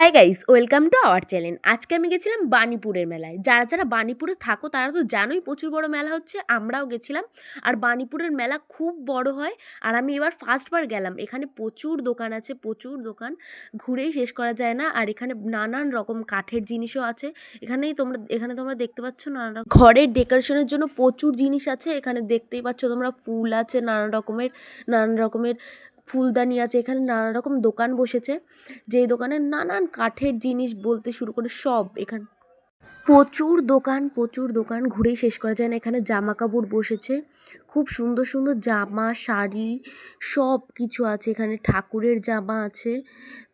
Hi guys, welcome to our channel. আজকে আমি গেছিলাম বাণীপুরের মেলায়। যারা যারা বাণীপুরে থাকো তারা তো জানোই প্রচুর বড় মেলা হচ্ছে। আমরাও গেছিলাম। আর বাণীপুরের মেলা খুব বড় হয়। আর আমি এবার ফার্স্টবার গেলাম। এখানে প্রচুর দোকান আছে, প্রচুর দোকান, ঘুরেই শেষ করা যায় না। আর এখানে নানান রকম কাঠের জিনিসও আছে। এখানে তোমরা দেখতে পাচ্ছ নানা রকম ঘরের ডেকোরেশনের জন্য প্রচুর জিনিস আছে। এখানে দেখতেই পাচ্ছ তোমরা, ফুল আছে, নানান রকমের ফুলদানি আছে। এখানে নানা রকম দোকান বসেছে, যেই দোকানে নানান কাঠের জিনিস বলতে শুরু করে সব। এখানে প্রচুর দোকান ঘুরেই শেষ করা যায় না। এখানে জামা কাপড় বসেছে, খুব সুন্দর সুন্দর জামা, শাড়ি, সব কিছু আছে। এখানে ঠাকুরের জামা আছে,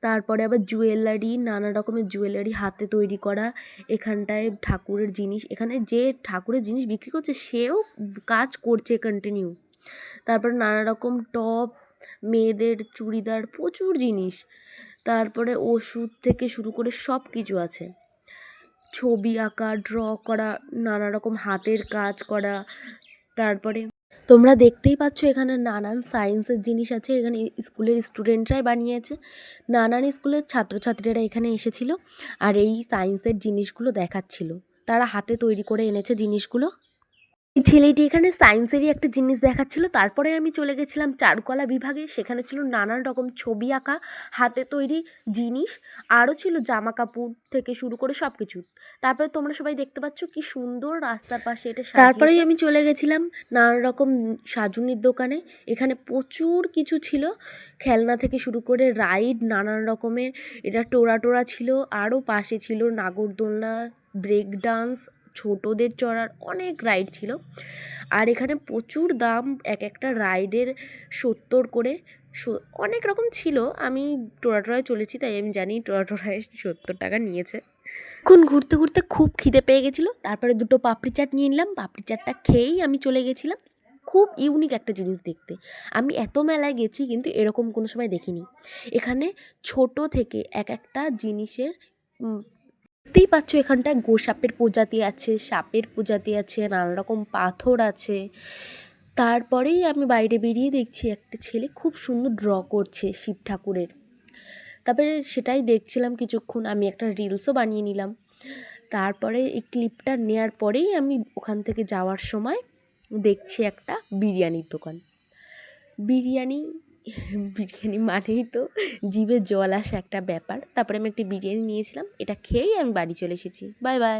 তারপরে আবার জুয়েলারি, নানা রকমের জুয়েলারি হাতে তৈরি করা। এখানটায় ঠাকুরের জিনিস, এখানে যে ঠাকুরের জিনিস বিক্রি করছে সেও কাজ করছে কন্টিনিউ। তারপরে নানা রকম টপ, মেয়েদের চুড়িদার, প্রচুর জিনিস। তারপরে ওষুধ থেকে শুরু করে সব কিছু আছে। ছবি আঁকা, ড্র করা, নানা রকম হাতের কাজ করা। তারপরে তোমরা দেখতেই পাচ্ছ এখানে নানান সায়েন্সের জিনিস আছে। এখানে স্কুলের স্টুডেন্টরাই বানিয়েছে, নানান স্কুলের ছাত্রছাত্রীরা এখানে এসেছিল আর এই সায়েন্সের জিনিসগুলো দেখাচ্ছিল। তারা হাতে তৈরি করে এনেছে জিনিসগুলো। এই ছেলেটি এখানে সায়েন্সেরই একটা জিনিস দেখাচ্ছিল। তারপরে আমি চলে গেছিলাম চারুকলা বিভাগে। সেখানে ছিল নানান রকম ছবি আঁকা, হাতে তৈরি জিনিস, আরও ছিল জামা কাপড় থেকে শুরু করে সব কিছু। তারপরে তোমরা সবাই দেখতে পাচ্ছ কি সুন্দর রাস্তার পাশে এটা সাজিয়েছে। তারপরেই আমি চলে গেছিলাম নানান রকম সাজুনির দোকানে। এখানে প্রচুর কিছু ছিল, খেলনা থেকে শুরু করে রাইড, নানান রকমের। এটা টোরা ছিল, আরও পাশে ছিল নাগরদোলনা, ব্রেক ডান্স, ছোটদের চড়ার অনেক রাইড ছিল। আর এখানে প্রচুর দাম, এক একটা রাইডের 70 করে, অনেক রকম ছিল। আমি টোরায় চলেছি তাই আমি জানি টোরায় 70 টাকা নিয়েছে। এখন ঘুরতে ঘুরতে খুব খিদে পেয়ে গেছিলো, তারপরে দুটো পাপড়ি চাট নিয়ে নিলাম। পাপড়ি চাটটা খেয়েই আমি চলে গেছিলাম। খুব ইউনিক একটা জিনিস দেখতে। আমি এত মেলায় গেছি কিন্তু এরকম কোনো সময় দেখিনি। এখানে ছোট থেকে এক একটা জিনিসের দেখতেই পাচ্ছ, এখানটায় গোসাপের প্রজাতি আছে, সাপের প্রজাতি আছে, নানা রকম পাথর আছে। তারপরেই আমি বাইরে বেরিয়ে দেখছি একটা ছেলে খুব সুন্দর ড্র করছে শিব ঠাকুরের। তারপরে সেটাই দেখছিলাম কিছুক্ষণ। আমি একটা রিলসও বানিয়ে নিলাম। তারপরে এই ক্লিপটা নেওয়ার পরেই আমি ওখান থেকে যাওয়ার সময় দেখছি একটা বিরিয়ানির দোকান। বিরিয়ানি মানেই তো জিভে জল আসা একটা ব্যাপার। তারপরে আমি একটা বিরিয়ানি নিয়েছিলাম। এটা খেয়েই আমি বাড়ি চলে এসেছি। Bye bye.